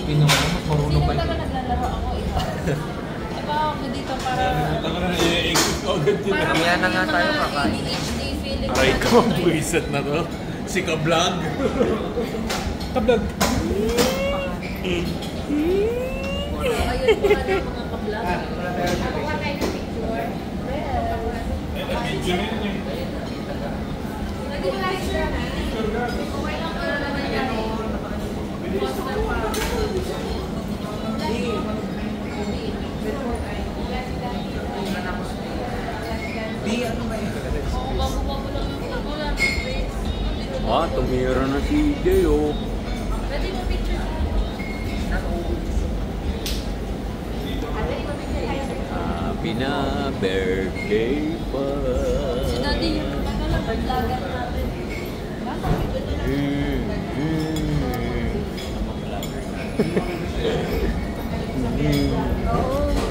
Yun naman, mas marunong Sino pa talaga yun. naglalaro ako ito? Diba ako dito para... Taka na i-exit ko agad yun. Para Kaya na nga yung tayo mga kakain. ADHD feeling. Aray ko, ang buwisit na to. Si Ka-vlog. Ka-vlog. Ayun pa ng mga kablag. Nakuha tayo ng picture. Nag-realize na na. Okay lang ko naman yan. Di, ano ba yun? Oo, bago-bago lang yung ako lang. Tumira na si Jay, oh. Pwede mo picture sa Happy na birthday pa. si Daddy yung vlogger natin. Mm. Oo.